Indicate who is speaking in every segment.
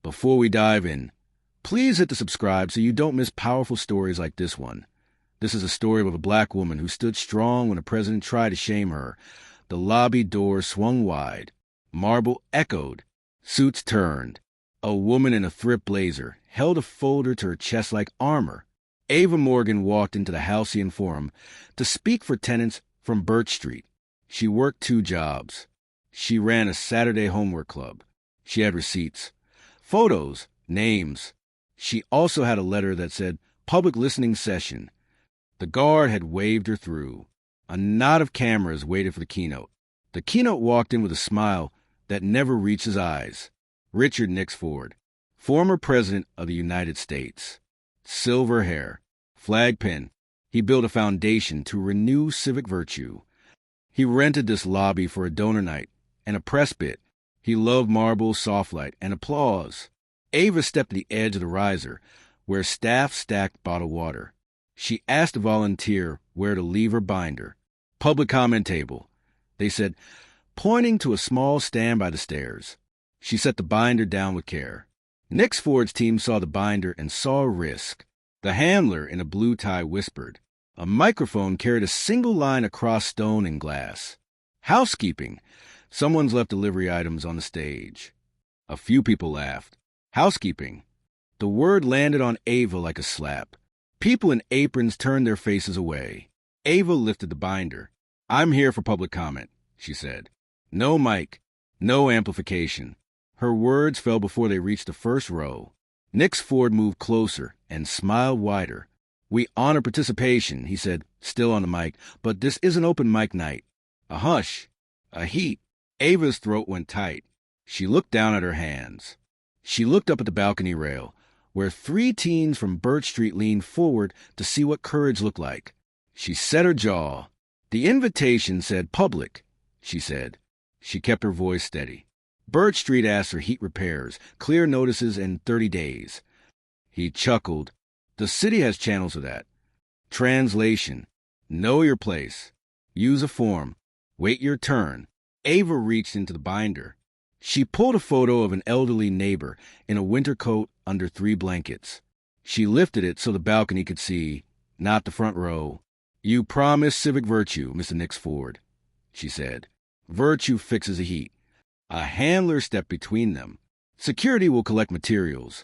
Speaker 1: Before we dive in, please hit the subscribe so you don't miss powerful stories like this one. This is a story of a black woman who stood strong when a president tried to shame her. The lobby door swung wide. Marble echoed. Suits turned. A woman in a thrift blazer held a folder to her chest like armor. Ava Morgan walked into the Halcyon Forum to speak for tenants from Birch Street. She worked 2 jobs. She ran a Saturday homework club. She had receipts, photos, names. She also had a letter that said, "Public listening session." The guard had waved her through. A knot of cameras waited for the keynote. The keynote walked in with a smile that never reached his eyes. Richard Nix Ford, former President of the United States. Silver hair, flag pin. He built a foundation to renew civic virtue. He rented this lobby for a donor night and a press bit. He loved marble, soft light, and applause. Ava stepped to the edge of the riser, where staff stacked bottled water. She asked a volunteer where to leave her binder. "Public comment table," they said, pointing to a small stand by the stairs. She set the binder down with care. Nix Ford's team saw the binder and saw a risk. The handler in a blue tie whispered. A microphone carried a single line across stone and glass. "Housekeeping. Someone's left delivery items on the stage." A few people laughed. Housekeeping. The word landed on Ava like a slap. People in aprons turned their faces away. Ava lifted the binder. "I'm here for public comment," she said. "No mic, no amplification." Her words fell before they reached the first row. Nix Ford moved closer and smiled wider. "We honor participation," he said, still on the mic, "but this isn't open mic night." A hush, a heat. Ava's throat went tight. She looked down at her hands. She looked up at the balcony rail, where 3 teens from Birch Street leaned forward to see what courage looked like. She set her jaw. "The invitation said public," she said. She kept her voice steady. "Birch Street asked for heat repairs, clear notices in 30 days. He chuckled. "The city has channels for that. Translation. Know your place. Use a form. Wait your turn." Ava reached into the binder. She pulled a photo of an elderly neighbor in a winter coat under 3 blankets. She lifted it so the balcony could see, not the front row. "You promised civic virtue, Mr. Nix Ford," she said. "Virtue fixes the heat." A handler stepped between them. "Security will collect materials,"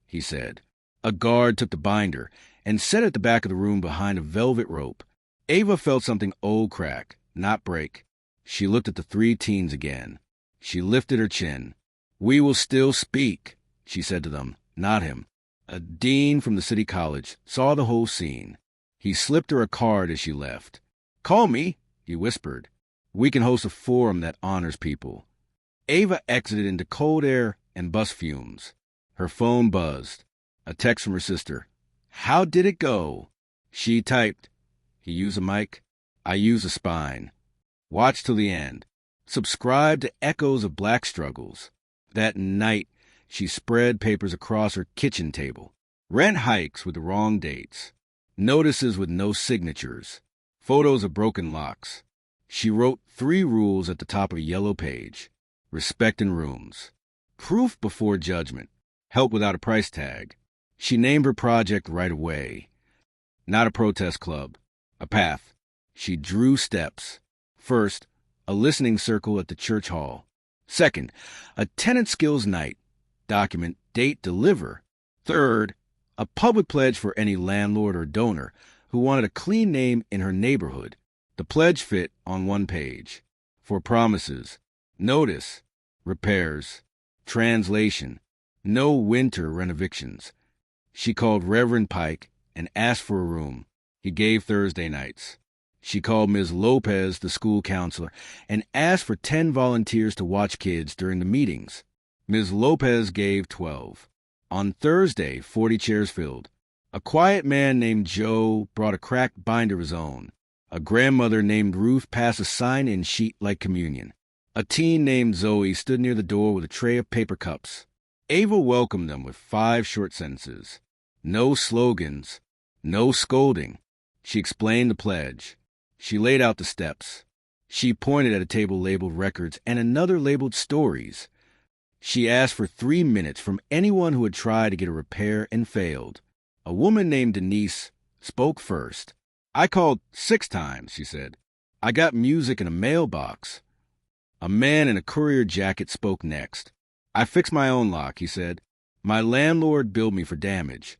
Speaker 1: he said. A guard took the binder and set it at the back of the room behind a velvet rope. Ava felt something old crack, not break. She looked at the 3 teens again. She lifted her chin. "We will still speak," she said to them, not him. A dean from the city college saw the whole scene. He slipped her a card as she left. "Call me," he whispered. "We can host a forum that honors people." Ava exited into cold air and bus fumes. Her phone buzzed. A text from her sister. "How did it go?" She typed. "He used a mic. I use a spine. Watch till the end. Subscribe to Echoes of Black Struggles." That night, she spread papers across her kitchen table. Rent hikes with the wrong dates. Notices with no signatures. Photos of broken locks. She wrote 3 rules at the top of a yellow page. Respect in rooms. Proof before judgment. Help without a price tag. She named her project right away. Not a protest club. A path. She drew steps. First, a listening circle at the church hall. Second, a tenant skills night. Document, date, deliver. Third, a public pledge for any landlord or donor who wanted a clean name in her neighborhood. The pledge fit on 1 page. For promises, notice, repairs, translation, no winter renovictions. She called Reverend Pike and asked for a room. He gave Thursday nights. She called Ms. Lopez, the school counselor, and asked for 10 volunteers to watch kids during the meetings. Ms. Lopez gave 12. On Thursday, 40 chairs filled. A quiet man named Joe brought a cracked binder of his own. A grandmother named Ruth passed a sign-in sheet like communion. A teen named Zoe stood near the door with a tray of paper cups. Ava welcomed them with 5 short sentences. No slogans, no scolding. She explained the pledge. She laid out the steps. She pointed at a table labeled records and another labeled stories. She asked for 3 minutes from anyone who had tried to get a repair and failed. A woman named Denise spoke first. "I called 6 times," she said. "I got music in a mailbox." A man in a courier jacket spoke next. "I fixed my own lock," he said. "My landlord billed me for damage."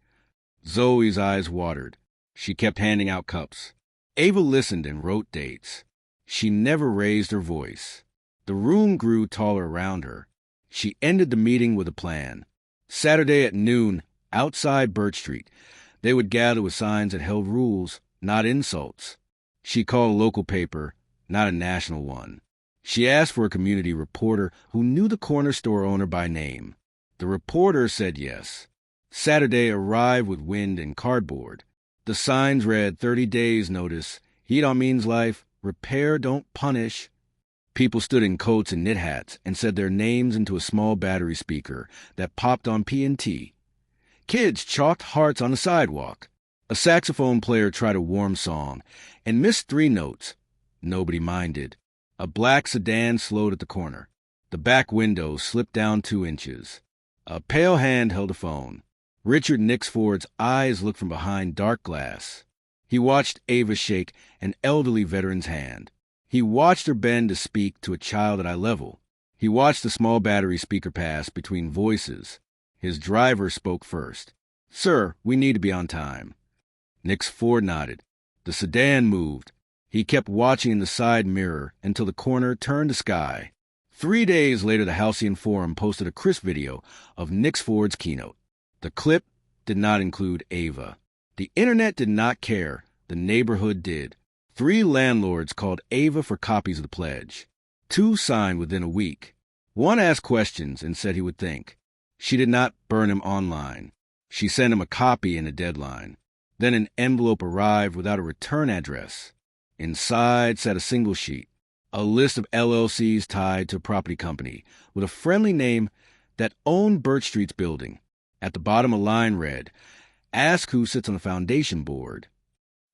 Speaker 1: Zoe's eyes watered. She kept handing out cups. Ava listened and wrote dates. She never raised her voice. The room grew taller around her. She ended the meeting with a plan. Saturday at noon, outside Birch Street, they would gather with signs that held rules, not insults. She called a local paper, not a national one. She asked for a community reporter who knew the corner store owner by name. The reporter said yes. Saturday arrived with wind and cardboard. The signs read 30 days notice, heat on means life, repair don't punish. People stood in coats and knit hats and said their names into a small battery speaker that popped on P&T. Kids chalked hearts on the sidewalk. A saxophone player tried a warm song and missed 3 notes. Nobody minded. A black sedan slowed at the corner. The back window slipped down 2 inches. A pale hand held a phone. Richard Nixford's eyes looked from behind dark glass. He watched Ava shake an elderly veteran's hand. He watched her bend to speak to a child at eye level. He watched the small battery speaker pass between voices. His driver spoke first. "Sir, we need to be on time." Nixford nodded. The sedan moved. He kept watching in the side mirror until the corner turned to sky. 3 days later, the Halcyon Forum posted a crisp video of Nixford's keynote. The clip did not include Ava. The internet did not care. The neighborhood did. 3 landlords called Ava for copies of the pledge. 2 signed within a week. 1 asked questions and said he would think. She did not burn him online. She sent him a copy and a deadline. Then an envelope arrived without a return address. Inside sat a single sheet, a list of LLCs tied to a property company with a friendly name that owned Birch Street's building. At the bottom a line read, "Ask who sits on the foundation board."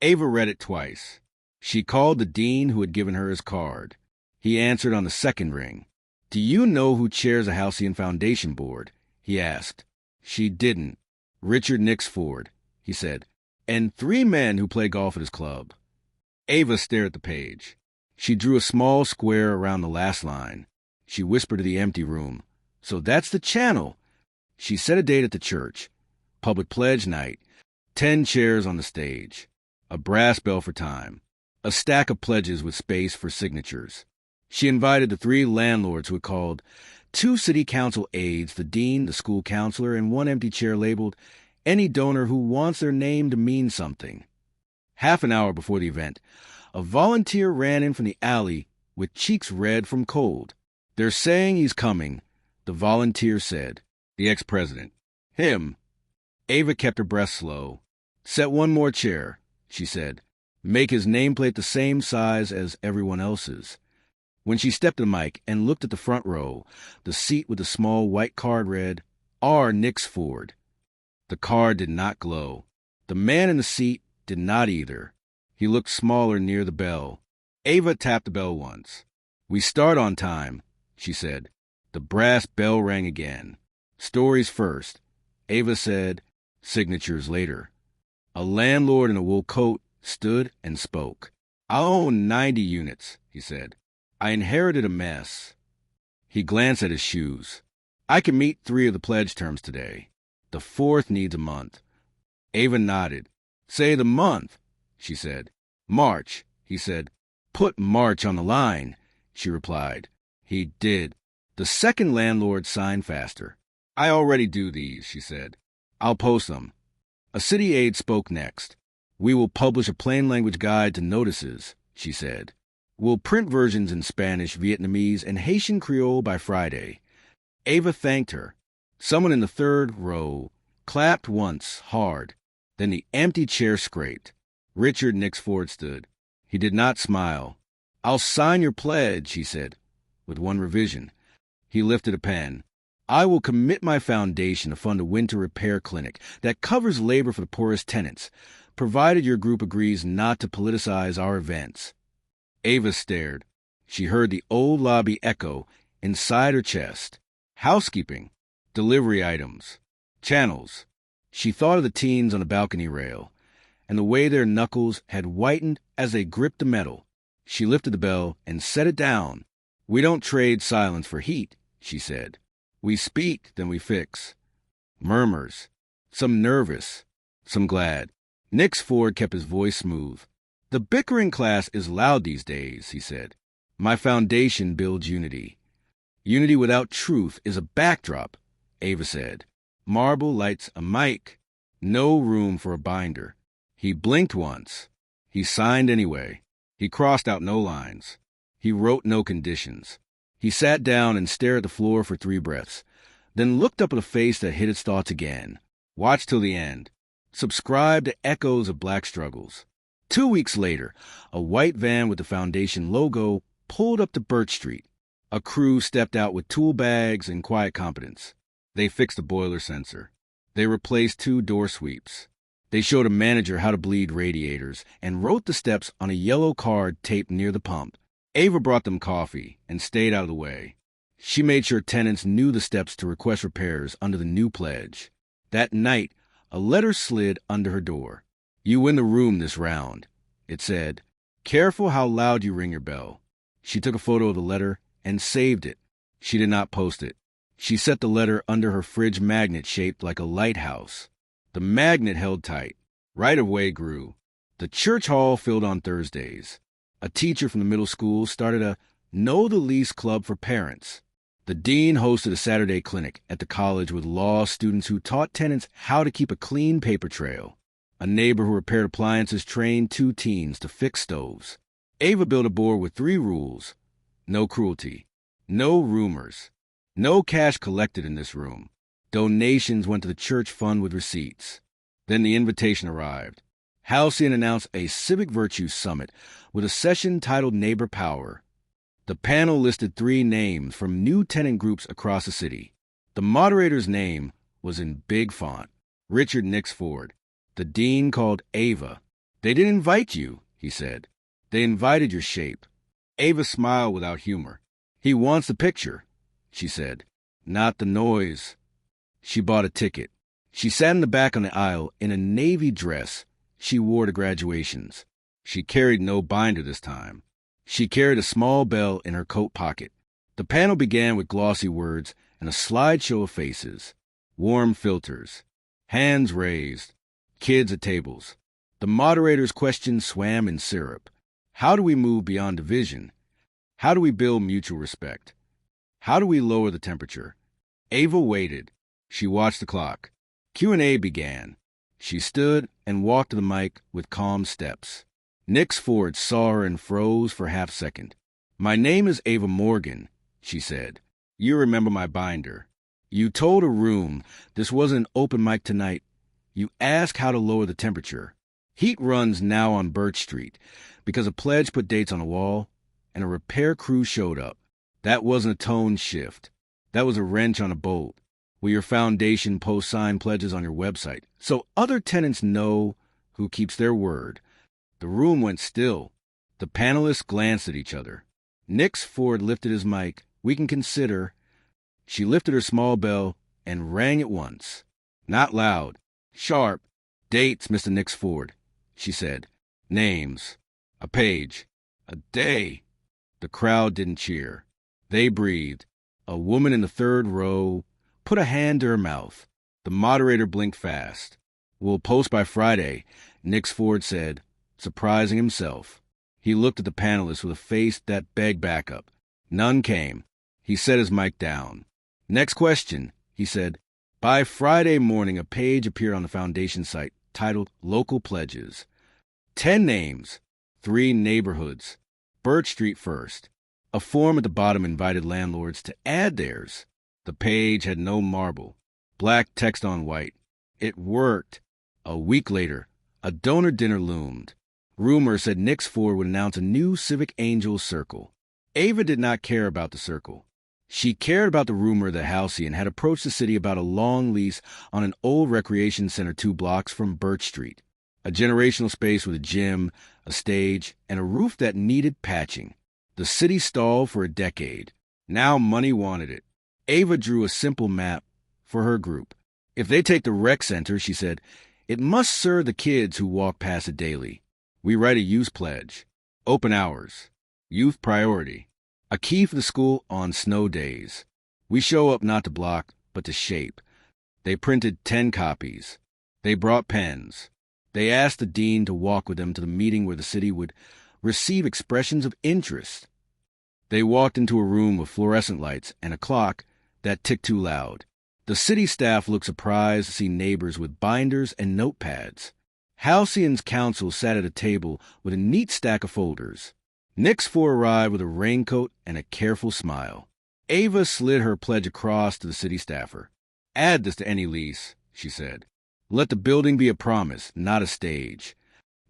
Speaker 1: Ava read it twice. She called the dean who had given her his card. He answered on the second ring. "Do you know who chairs the Halcyon Foundation Board?" he asked. She didn't. "Richard Nixford," he said, "and 3 men who play golf at his club." Ava stared at the page. She drew a small square around the last line. She whispered to the empty room, "So that's the channel." She set a date at the church. Public pledge night. 10 chairs on the stage. A brass bell for time. A stack of pledges with space for signatures. She invited the 3 landlords who had called, 2 city council aides, the dean, the school counselor, and 1 empty chair labeled, "Any donor who wants their name to mean something." Half an hour before the event, a volunteer ran in from the alley with cheeks red from cold. "They're saying he's coming," the volunteer said. The ex-president. "Him." Ava kept her breath slow. "Set 1 more chair," she said. "Make his nameplate the same size as everyone else's." When she stepped to the mic and looked at the front row, the seat with the small white card read, "R. Nixford." The card did not glow. The man in the seat did not either. He looked smaller near the bell. Ava tapped the bell once. "We start on time," she said. The brass bell rang again. Stories first. Ava said, signatures later. A landlord in a wool coat stood and spoke. "I own 90 units," he said. "I inherited a mess." He glanced at his shoes. "I can meet 3 of the pledge terms today. The 4th needs a month." Ava nodded. "Say the month," she said. "March," he said. "Put March on the line," she replied. He did. The second landlord signed faster. "I already do these," she said. "I'll post them." A city aide spoke next. "We will publish a plain language guide to notices," she said. "We'll print versions in Spanish, Vietnamese, and Haitian Creole by Friday." Ava thanked her. Someone in the 3rd row clapped once, hard. Then the empty chair scraped. Richard Nixford stood. He did not smile. "I'll sign your pledge," he said, with 1 revision. He lifted a pen. "I will commit my foundation to fund a winter repair clinic that covers labor for the poorest tenants, provided your group agrees not to politicize our events." Ava stared. She heard the old lobby echo inside her chest. housekeeping, delivery items, channels. She thought of the teens on the balcony rail, and the way their knuckles had whitened as they gripped the metal. She lifted the bell and set it down. "We don't trade silence for heat," she said. "We speak, then we fix." Murmurs, some nervous, some glad. Nix Ford kept his voice smooth. "The bickering class is loud these days," he said. "My foundation builds unity." "Unity without truth is a backdrop," Ava said. "Marble lights a mic. No room for a binder." He blinked once. He signed anyway. He crossed out no lines. He wrote no conditions. He sat down and stared at the floor for 3 breaths, then looked up at a face that hid its thoughts again. Watched till the end. Subscribed to echoes of black struggles. 2 weeks later, a white van with the Foundation logo pulled up to Birch Street. A crew stepped out with tool bags and quiet competence. They fixed a boiler sensor. They replaced 2 door sweeps. They showed a manager how to bleed radiators and wrote the steps on a yellow card taped near the pump. Ava brought them coffee and stayed out of the way. She made sure tenants knew the steps to request repairs under the new pledge. That night, a letter slid under her door. "You win the room this round," it said. "Careful how loud you ring your bell." She took a photo of the letter and saved it. She did not post it. She set the letter under her fridge magnet shaped like a lighthouse. The magnet held tight. Right-of-way grew. The church hall filled on Thursdays. A teacher from the middle school started a Know the Lease club for parents. The dean hosted a Saturday clinic at the college with law students who taught tenants how to keep a clean paper trail. A neighbor who repaired appliances trained 2 teens to fix stoves. Ava built a board with 3 rules. No cruelty. No rumors. No cash collected in this room. Donations went to the church fund with receipts. Then the invitation arrived. Halcyon announced a Civic Virtue Summit with a session titled Neighbor Power. The panel listed 3 names from new tenant groups across the city. The moderator's name was in big font, Richard Nix Ford. The dean called Ava. "They didn't invite you," he said. "They invited your shape." Ava smiled without humor. "He wants the picture," she said. "Not the noise." She bought a ticket. She sat in the back on the aisle in a navy dress she wore to graduations. She carried no binder this time. She carried a small bell in her coat pocket. The panel began with glossy words and a slideshow of faces. Warm filters. Hands raised. Kids at tables. The moderator's questions swam in syrup. How do we move beyond division? How do we build mutual respect? How do we lower the temperature? Ava waited. She watched the clock. Q&A began. She stood and walked to the mic with calm steps. Nix Ford saw her and froze for half a second. "My name is Ava Morgan," she said. "You remember my binder. You told a room this wasn't an open mic tonight. You asked how to lower the temperature. Heat runs now on Birch Street because a pledge put dates on the wall and a repair crew showed up. That wasn't a tone shift. That was a wrench on a bolt. Will your foundation post signed pledges on your website so other tenants know who keeps their word?" The room went still. The panelists glanced at each other. Nix Ford lifted his mic. "We can consider." She lifted her small bell and rang it once. Not loud. Sharp. "Dates, Mr. Nix Ford," she said. "Names. A page. A day." The crowd didn't cheer. They breathed. A woman in the 3rd row put a hand to her mouth. The moderator blinked fast. "We'll post by Friday," Nix Ford said, surprising himself. He looked at the panelists with a face that begged backup. None came. He set his mic down. "Next question," he said. By Friday morning, a page appeared on the foundation site titled Local Pledges. 10 names, 3 neighborhoods. Birch Street first. A form at the bottom invited landlords to add theirs. The page had no marble. Black text on white. It worked. A week later, a donor dinner loomed. Rumor said Nix Ford would announce a new Civic Angels Circle. Ava did not care about the circle. She cared about the rumor that Halcyon had approached the city about a long lease on an old recreation center 2 blocks from Birch Street. A generational space with a gym, a stage, and a roof that needed patching. The city stalled for a decade. Now money wanted it. Ava drew a simple map for her group. If they take the rec center, she said, it must serve the kids who walk past it daily. We write a youth pledge. Open hours. Youth priority. A key for the school on snow days. We show up not to block, but to shape. They printed 10 copies. They brought pens. They asked the dean to walk with them to the meeting where the city would receive expressions of interest. They walked into a room with fluorescent lights and a clock that ticked too loud. The city staff looked surprised to see neighbors with binders and notepads. Halcyon's council sat at a table with a neat stack of folders. Nix Ford arrived with a raincoat and a careful smile. Ava slid her pledge across to the city staffer. Add this to any lease, she said. Let the building be a promise, not a stage.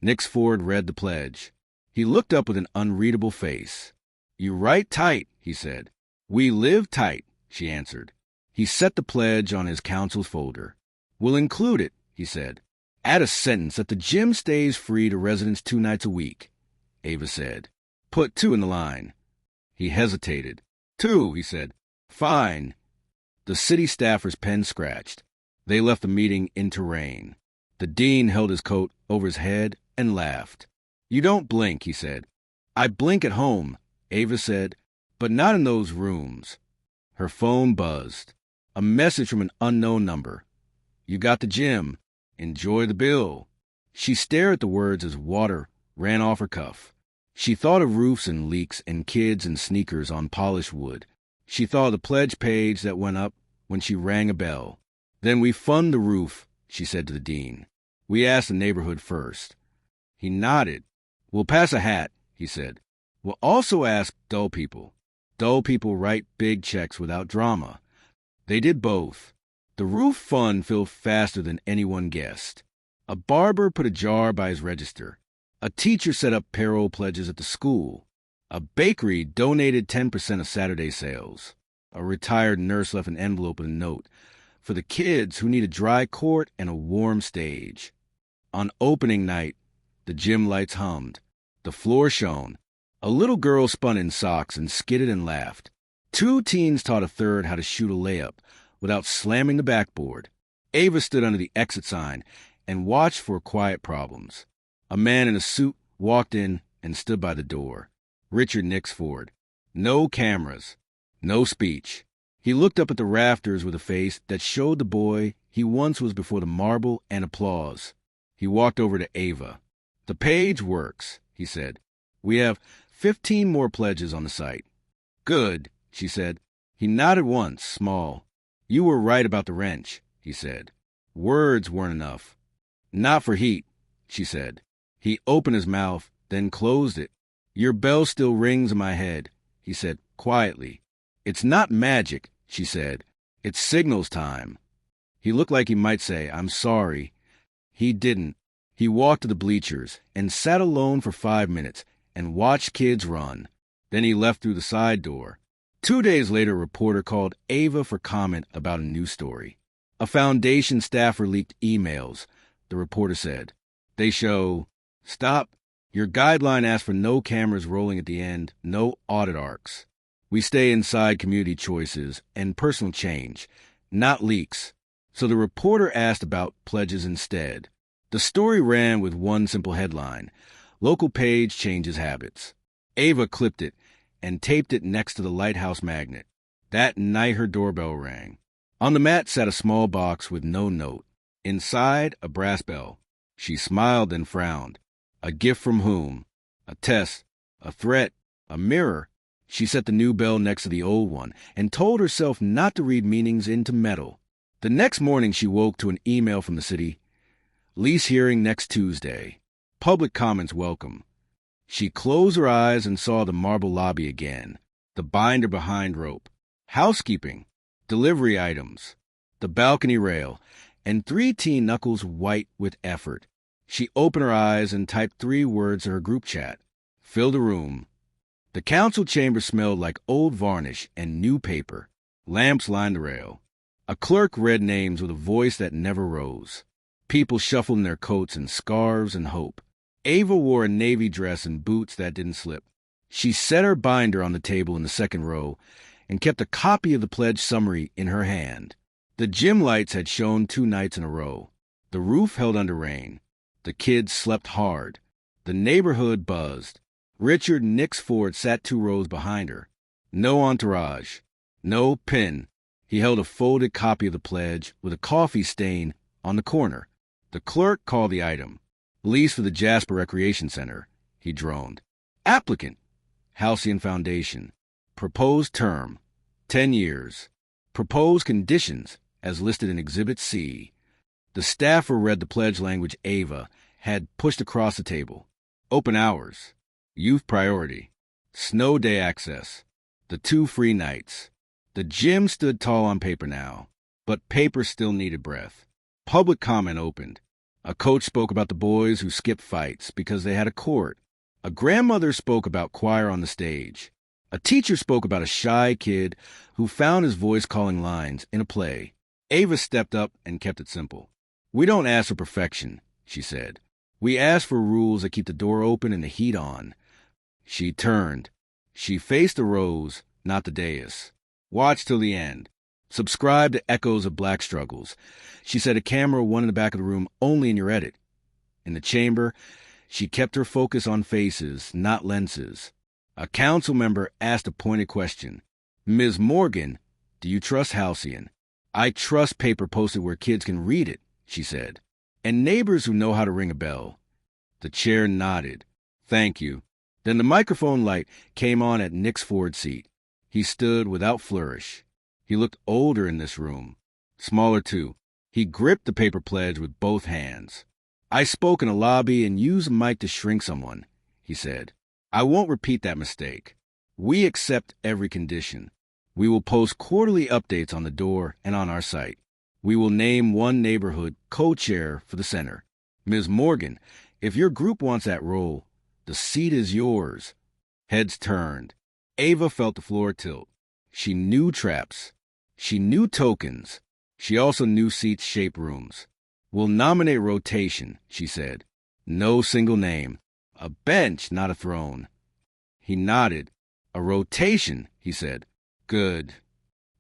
Speaker 1: Nix Ford read the pledge. He looked up with an unreadable face. You write tight, he said. We live tight, she answered. He set the pledge on his council's folder. We'll include it, he said. Add a sentence that the gym stays free to residents 2 nights a week, Ava said. Put 2 in the line. He hesitated. 2, he said. Fine. The city staffer's pen scratched. They left the meeting into rain. The dean held his coat over his head and laughed. You don't blink, he said. I blink at home, Ava said, but not in those rooms. Her phone buzzed. A message from an unknown number. You got the gym. Enjoy the bill. She stared at the words as water ran off her cuff. She thought of roofs and leaks and kids and sneakers on polished wood. She thought of the pledge page that went up when she rang a bell. Then we fund the roof, she said to the dean. We asked the neighborhood first. He nodded. We'll pass a hat, he said. We'll also ask dull people. Dull people write big checks without drama. They did both. The roof fund filled faster than anyone guessed. A barber put a jar by his register. A teacher set up payroll pledges at the school. A bakery donated 10% of Saturday sales. A retired nurse left an envelope with a note for the kids who need a dry court and a warm stage. On opening night, the gym lights hummed. The floor shone. A little girl spun in socks and skidded and laughed. 2 teens taught a third how to shoot a layup without slamming the backboard. Ava stood under the exit sign and watched for quiet problems. A man in a suit walked in and stood by the door. Richard Nix Ford. No cameras. No speech. He looked up at the rafters with a face that showed the boy he once was before the marble and applause. He walked over to Ava. The page works, he said. We have 15 more pledges on the site. Good, she said. He nodded once, small. You were right about the wrench, he said. Words weren't enough. Not for heat, she said. He opened his mouth, then closed it. Your bell still rings in my head, he said quietly. It's not magic, she said. It's signals time. He looked like he might say, I'm sorry. He didn't. He walked to the bleachers and sat alone for 5 minutes and watched kids run. Then he left through the side door. 2 days later, a reporter called Ava for comment about a news story. A foundation staffer leaked emails, the reporter said. They show, stop. Your guideline asks for no cameras rolling at the end, no audit arcs. We stay inside community choices and personal change, not leaks. So the reporter asked about pledges instead. The story ran with one simple headline, Local Page Changes Habits. Ava clipped it and taped it next to the lighthouse magnet. That night her doorbell rang. On the mat sat a small box with no note. Inside, a brass bell. She smiled and frowned. A gift from whom? A test, a threat, a mirror. She set the new bell next to the old one and told herself not to read meanings into metal. The next morning she woke to an email from the city. Lease hearing next Tuesday. Public comments welcome. She closed her eyes and saw the marble lobby again. The binder behind rope. Housekeeping. Delivery items. The balcony rail. And 3 teen knuckles white with effort. She opened her eyes and typed 3 words to her group chat. Fill the room. The council chamber smelled like old varnish and new paper. Lamps lined the rail. A clerk read names with a voice that never rose. People shuffled in their coats and scarves and hope. Ava wore a navy dress and boots that didn't slip. She set her binder on the table in the second row and kept a copy of the pledge summary in her hand. The gym lights had shone 2 nights in a row. The roof held under rain. The kids slept hard. The neighborhood buzzed. Richard Nix Ford sat 2 rows behind her. No entourage. No pen. He held a folded copy of the pledge with a coffee stain on the corner. The clerk called the item. Lease for the Jasper Recreation Center. He droned. Applicant. Halcyon Foundation. Proposed term. 10 years. Proposed conditions as listed in Exhibit C. The staffer read the pledge language Ava had pushed across the table. Open hours. Youth priority. Snow day access. The 2 free nights. The gym stood tall on paper now, but paper still needed breath. Public comment opened. A coach spoke about the boys who skipped fights because they had a court. A grandmother spoke about choir on the stage. A teacher spoke about a shy kid who found his voice calling lines in a play. Ava stepped up and kept it simple. We don't ask for perfection, she said. We ask for rules that keep the door open and the heat on. She turned. She faced the rows, not the dais. Watch till the end. Subscribe to Echoes of Black Struggles. She said a camera one in the back of the room only in your edit. In the chamber, she kept her focus on faces, not lenses. A council member asked a pointed question. Ms. Morgan, do you trust Halcyon? I trust paper posted where kids can read it, she said. And neighbors who know how to ring a bell. The chair nodded. Thank you. Then the microphone light came on at Nix Ford's seat. He stood without flourish. He looked older in this room. Smaller, too. He gripped the paper pledge with both hands. I spoke in a lobby and used a mic to shrink someone, he said. I won't repeat that mistake. We accept every condition. We will post quarterly updates on the door and on our site. We will name one neighborhood co-chair for the center. Ms. Morgan, if your group wants that role, the seat is yours. Heads turned. Ava felt the floor tilt. She knew traps. She knew tokens. She also knew seats shape rooms. We'll nominate rotation, she said. No single name. A bench, not a throne. He nodded. A rotation, he said. Good.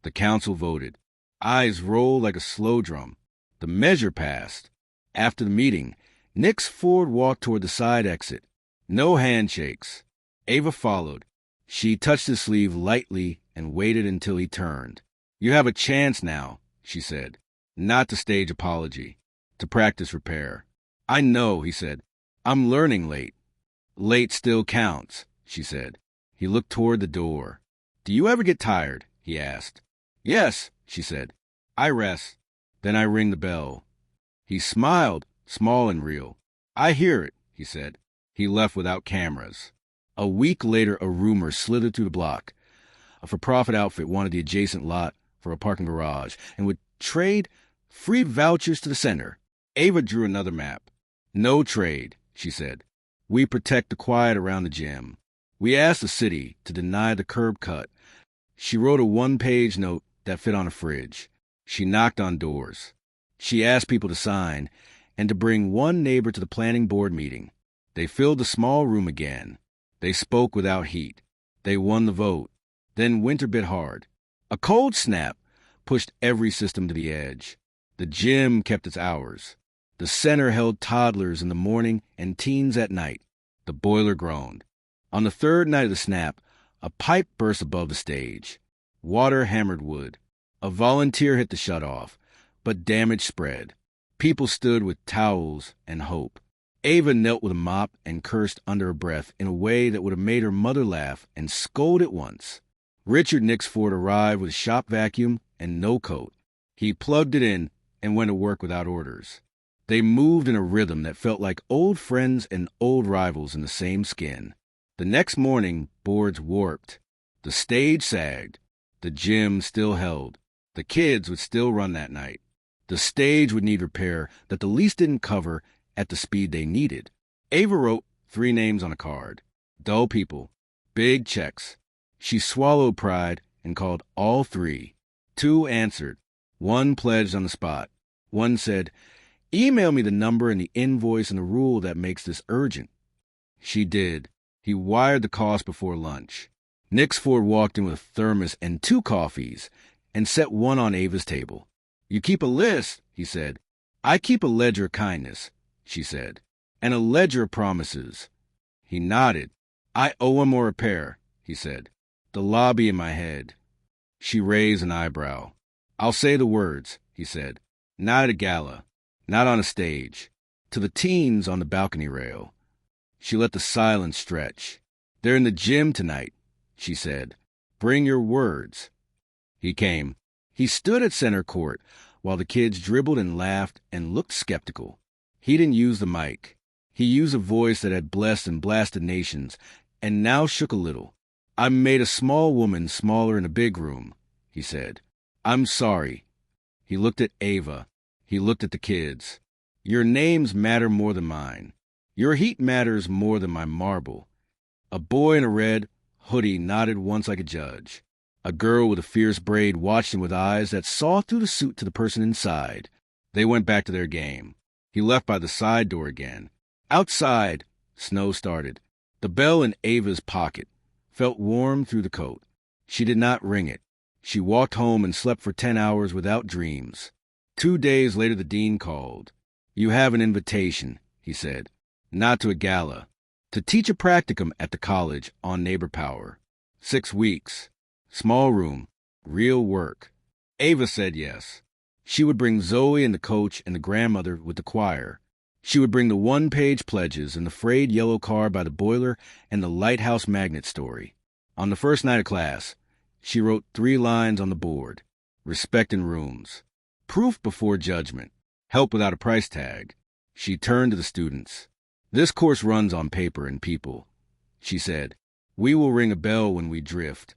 Speaker 1: The council voted. Eyes rolled like a slow drum. The measure passed. After the meeting, Nix Ford walked toward the side exit. No handshakes. Ava followed. She touched his sleeve lightly and waited until he turned. You have a chance now, she said. Not to stage apology. To practice repair. I know, he said. I'm learning late. Late still counts, she said. He looked toward the door. Do you ever get tired? He asked. Yes, she said. I rest. Then I ring the bell. He smiled, small and real. I hear it, he said. He left without cameras. A week later, a rumor slithered through the block. A for-profit outfit wanted the adjacent lot for a parking garage and would trade free vouchers to the center. Ava drew another map. No trade, she said. We protect the quiet around the gym. We asked the city to deny the curb cut. She wrote a 1-page note that fit on a fridge. She knocked on doors. She asked people to sign and to bring one neighbor to the planning board meeting. They filled the small room again. They spoke without heat. They won the vote. Then winter bit hard. A cold snap pushed every system to the edge. The gym kept its hours. The center held toddlers in the morning and teens at night. The boiler groaned. On the 3rd night of the snap, a pipe burst above the stage. Water hammered wood. A volunteer hit the shutoff, but damage spread. People stood with towels and hope. Ava knelt with a mop and cursed under her breath in a way that would have made her mother laugh and scold at once. Richard Nix Ford arrived with a shop vacuum and no coat. He plugged it in and went to work without orders. They moved in a rhythm that felt like old friends and old rivals in the same skin. The next morning, boards warped. The stage sagged. The gym still held. The kids would still run that night. The stage would need repair that the lease didn't cover at the speed they needed. Ava wrote 3 names on a card. Dull people. Big checks. She swallowed pride and called all 3. 2 answered. 1 pledged on the spot. 1 said, email me the number and the invoice and the rule that makes this urgent. She did. He wired the cost before lunch. Nix Ford walked in with a thermos and 2 coffees and set one on Ava's table. "You keep a list," he said. "I keep a ledger of kindness," she said, "and a ledger of promises." He nodded. "I owe him a repair," he said. "The lobby in my head." She raised an eyebrow. "I'll say the words," he said. "Not at a gala. Not on a stage. To the teens on the balcony rail." She let the silence stretch. "They're in the gym tonight," she said. "Bring your words." He came. He stood at center court while the kids dribbled and laughed and looked skeptical. He didn't use the mic. He used a voice that had blessed and blasted nations and now shook a little. "I made a small woman smaller in a big room," he said. "I'm sorry." He looked at Ava. He looked at the kids. "Your names matter more than mine. Your heat matters more than my marble." A boy in a red hoodie nodded once like a judge. A girl with a fierce braid watched him with eyes that saw through the suit to the person inside. They went back to their game. He left by the side door again. Outside, snow started. The bell in Ava's pocket felt warm through the coat. She did not ring it. She walked home and slept for 10 hours without dreams. 2 days later the dean called. "You have an invitation," he said. "Not to a gala. To teach a practicum at the college on neighbor power. 6 weeks. Small room. Real work." Ava said yes. She would bring Zoe and the coach and the grandmother with the choir. She would bring the 1-page pledges and the frayed yellow car by the boiler and the lighthouse magnet story. On the first night of class, she wrote 3 lines on the board. Respect in rooms. Proof before judgment. Help without a price tag. She turned to the students. "This course runs on paper and people," she said. "We will ring a bell when we drift."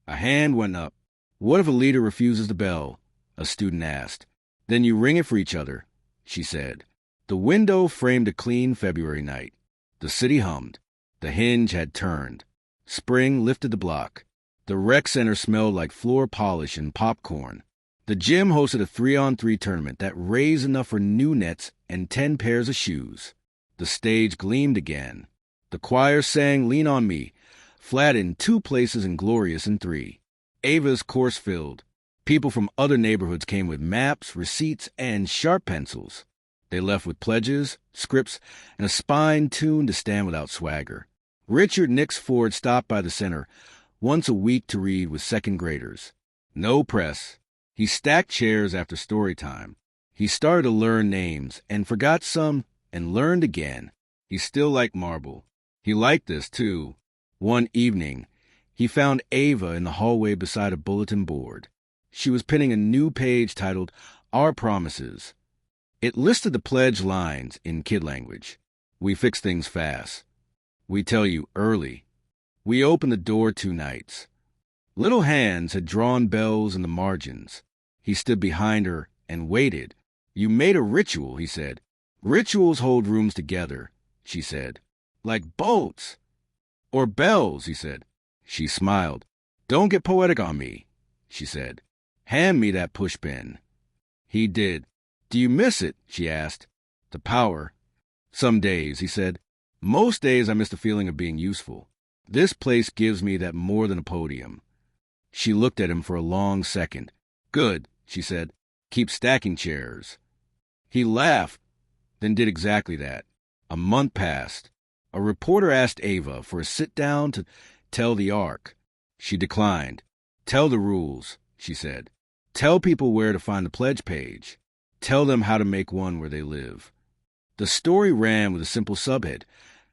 Speaker 1: A hand went up. "What if a leader refuses the bell?" a student asked. "Then you ring it for each other," she said. The window framed a clean February night. The city hummed. The hinge had turned. Spring lifted the block. The rec center smelled like floor polish and popcorn. The gym hosted a 3-on-3 tournament that raised enough for new nets and 10 pairs of shoes. The stage gleamed again. The choir sang "Lean on Me," flat in 2 places and glorious in 3. Ava's course filled. People from other neighborhoods came with maps, receipts, and sharp pencils. They left with pledges, scripts, and a spine tuned to stand without swagger. Richard Nix Ford stopped by the center once a week to read with second graders. No press. He stacked chairs after story time. He started to learn names and forgot some and learned again. He still liked marble. He liked this, too. One evening, he found Ava in the hallway beside a bulletin board. She was pinning a new page titled "Our Promises." It listed the pledge lines in kid language. "We fix things fast. We tell you early. We open the door 2 nights." Little hands had drawn bells in the margins. He stood behind her and waited. "You made a ritual," he said. "Rituals hold rooms together," she said. "Like boats." "Or bells," he said. She smiled. "Don't get poetic on me," she said. "Hand me that pushpin." He did. "Do you miss it?" she asked. "The power." "Some days," he said. "Most days I miss the feeling of being useful. This place gives me that more than a podium." She looked at him for a long second. "Good," she said. "Keep stacking chairs." He laughed, then did exactly that. A month passed. A reporter asked Ava for a sit-down to tell the arc. She declined. "Tell the rules," she said. "Tell people where to find the pledge page. Tell them how to make one where they live." The story ran with a simple subhead: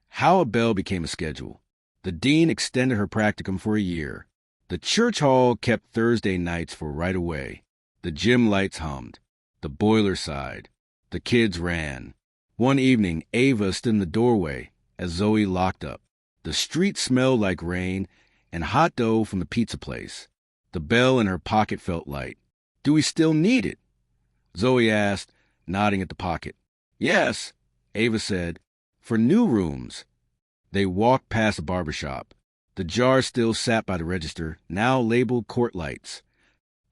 Speaker 1: How a Bell Became a Schedule. The dean extended her practicum for a year. The church hall kept Thursday nights for right away. The gym lights hummed. The boiler sighed. The kids ran. One evening, Ava stood in the doorway as Zoe locked up. The street smelled like rain and hot dough from the pizza place. The bell in her pocket felt light. "Do we still need it?" Zoe asked, nodding at the pocket. "Yes," Ava said, "for new rooms." They walked past the barber shop. The jar still sat by the register, now labeled court lights.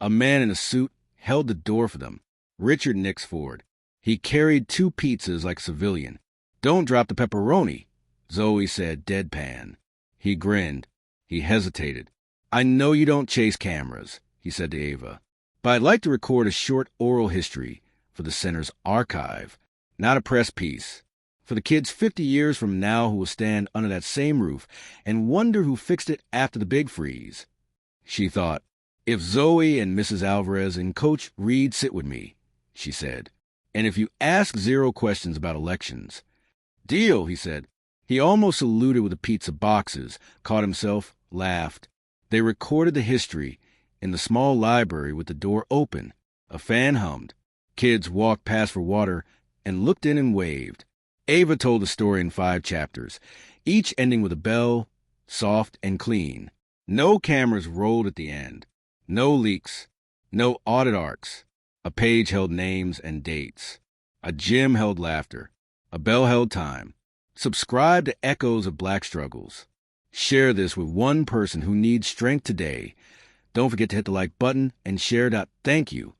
Speaker 1: A man in a suit held the door for them. Richard Nix Ford. He carried 2 pizzas like a civilian. "Don't drop the pepperoni," Zoe said deadpan. He grinned. He hesitated. "I know you don't chase cameras," he said to Ava, "but I'd like to record a short oral history for the center's archive, not a press piece. For the kids 50 years from now who will stand under that same roof and wonder who fixed it after the big freeze." She thought, "If Zoe and Mrs. Alvarez and Coach Reed sit with me," she said, "and if you ask 0 questions about elections." "Deal," he said. He almost saluted with the pizza boxes, caught himself, laughed. They recorded the history in the small library with the door open. A fan hummed. Kids walked past for water and looked in and waved. Ava told the story in 5 chapters, each ending with a bell, soft and clean. No cameras rolled at the end. No leaks. No audit arcs. A page held names and dates. A gym held laughter. A bell held time. Subscribe to Echoes of Black Struggles. Share this with one person who needs strength today. Don't forget to hit the like button and share it out. Thank you.